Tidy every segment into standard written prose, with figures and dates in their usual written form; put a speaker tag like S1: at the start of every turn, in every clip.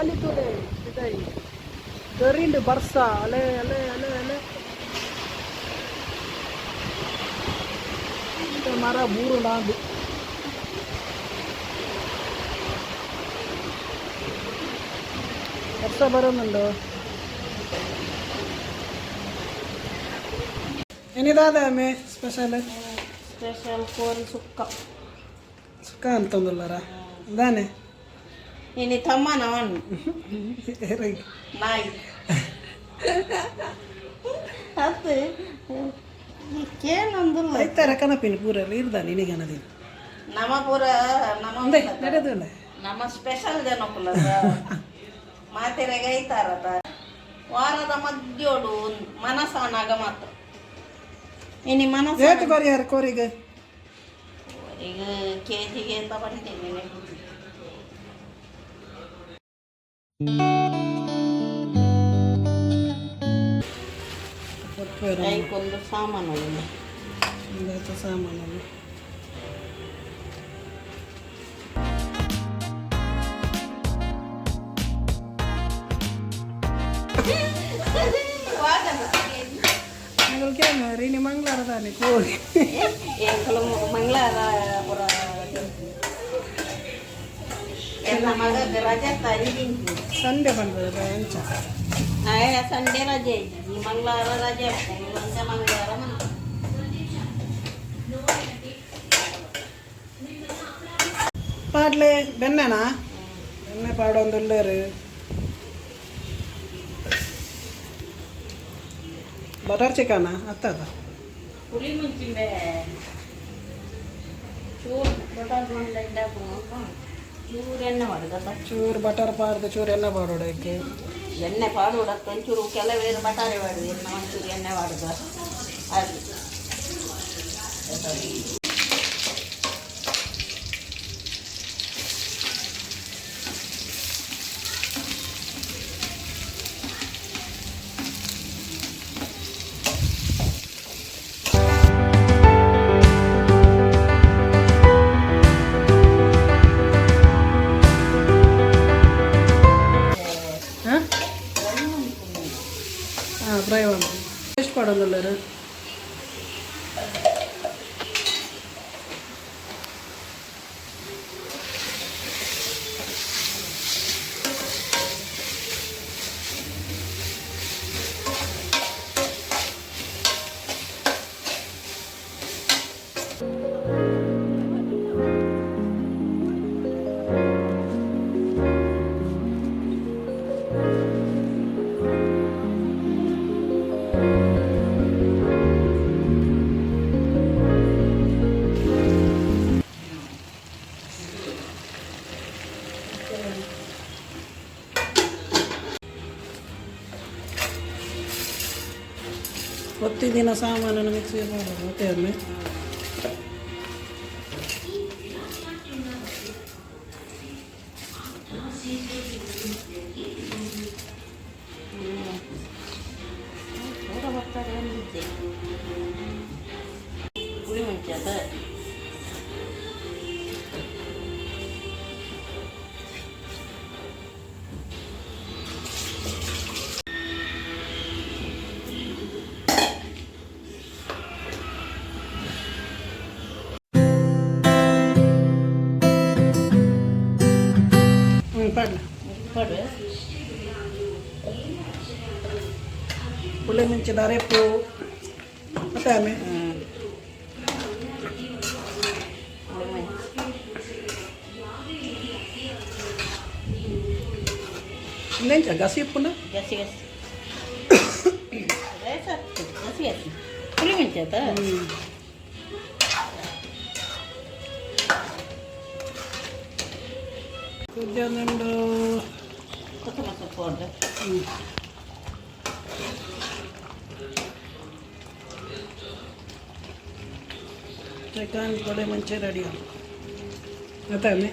S1: ಗಾಳಿ ತೋಲೆ ಇದೈ ಗರಿಂಡ್ ಬರ್ಸ ಅಲೆ ಅಲೆ ಅಲೆ ಅಲೆ ಮರ ಬೂರು ನಾದು വർഷ വരുന്നുണ്ടോ ಏನಿದಾದ ಮೇ ಸ್ಪೆಷಲ್
S2: ಕೋರಿ ಸುಕ್ಕ
S1: ಸುಕ್ಕ ಅಂತಂದುಲ್ಲಾರ ದಾನೆ
S2: ಇನಿ ತಮ್ಮನ ಅವನು ನಾಯಿ ಅದು ಕೇಳಂದಿಲ್ಲ
S1: ಐತಾರ ಕನಪಿನ ಪೂರಲ್ಲಿ ಇರ್ದ ನಿನಗೆ ಅನ್ನೋದಿನ
S2: ನಮ್ಮ ಪೂರ
S1: ನಡೆದು
S2: ನಮ್ಮ ಸ್ಪೆಷಲ್ ಜನಕ್ಕಲ್ಲ ಮಾತೆರೆಗೆ ಐತಾರದ ವಾರದ ಮಧ್ಯೋಡು ಮನಸ್ಸಾನಾಗ ಮಾತ್ರ ಇನಿ ಮನಸ್ಸು
S1: ಏತು ಕೊರಿಯಾರ ಕೋರಿಗೆ
S2: ಈಗ ಕೆಜಿಗೆ ಅಂತ ಬಂದಿದ್ದೀನಿ ಐಕೊಂದು ಸಾಮಾನು
S1: ಒಂದಾಯ್ತು ಸಾಮಾನು rini manglar tadi kuri
S2: kalau manglar pura nama geraja tadi
S1: Sunday bantu raja
S2: ayah Sunday raja di manglar raja manglar manglar mana
S1: padle benne na benne padon dulu butter chicken ಅತ್ತದ
S2: ಪುಳಿ ಮುಂಚಿಂದೆ ಚೂರು ಬಟರ್ ಮಾಡ್ಲಿಂದ ಚೂರು ಎಣ್ಣೆ ಮಾಡೋದಪ್ಪ
S1: ಚೂರು butter ಪಾಡ್ದು ಚೂರು ಎಣ್ಣೆ ಪಾಡೋಡಕ್ಕೆ
S2: ಎಣ್ಣೆ ಪಾಡೋಡಕ್ಕೆ ಒಂಚೂರು ಕೆಲವೇರು ಬಟಾರೆ ಮಾಡುದು ಎಣ್ಣೆ ಒಂಚೂರು ಎಣ್ಣೆ ಮಾಡುದು ಅದು
S1: ಫ್ರೈ ಮಾಡಿ ಎಷ್ಟು ಮಾಡೋದಿಲ್ಲ ಪ್ರತಿದಿನ ಸಾಮಾನನ್ನು ಮಿಕ್ಸಿ ಮಾಡೋದು ಮತ್ತೆ ಒಮ್ಮೆ
S2: ಪುಳಿ ಮುಂಚೆ ಅದ
S1: ಪಡ್ಲೆ ಪುಳಿ ಮಿಂಚಿದಾರೆ ಪೂ ಮತ್ತೆ ಆಮೆ ಇನ್ನೇನು ಗಸಿ ಪುನ
S2: ಗಸಿ ಗಸಿ ಗಸಿ ಗಸಿ ಪುಳಿ ಮುಂಚೆ ಆಯ್ತಾ
S1: ಕುದಿಯೋದುಂಡು
S2: ಕೊತ್ತಂಬರಿ ಸೊಪ್ಪು ಹೊಡೆದು
S1: ಚಿಕನ್ ಪುಳಿ ಮುಂಚೆ ರೆಡಿ ಮತ್ತೆ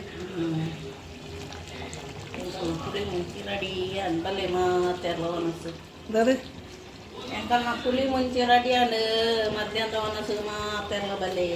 S2: ಪುಳಿ ಮುಂಚೆ ರೆಡಿ ಅನ್ಬಲ್ಲೆ ಮತ್ತೆ ಎಲ್ಲ ಒನಸು
S1: ಅದೇ
S2: ಯಾಕಂದ್ರೆ ಪುಳಿ ಮುಂಚೆ ರೆಡಿ ಅಂದು ಮಧ್ಯಾಹ್ನ ಒನಸು ಮತ್ತೆ ಎಲ್ಲ ಬಲ್ಲೆ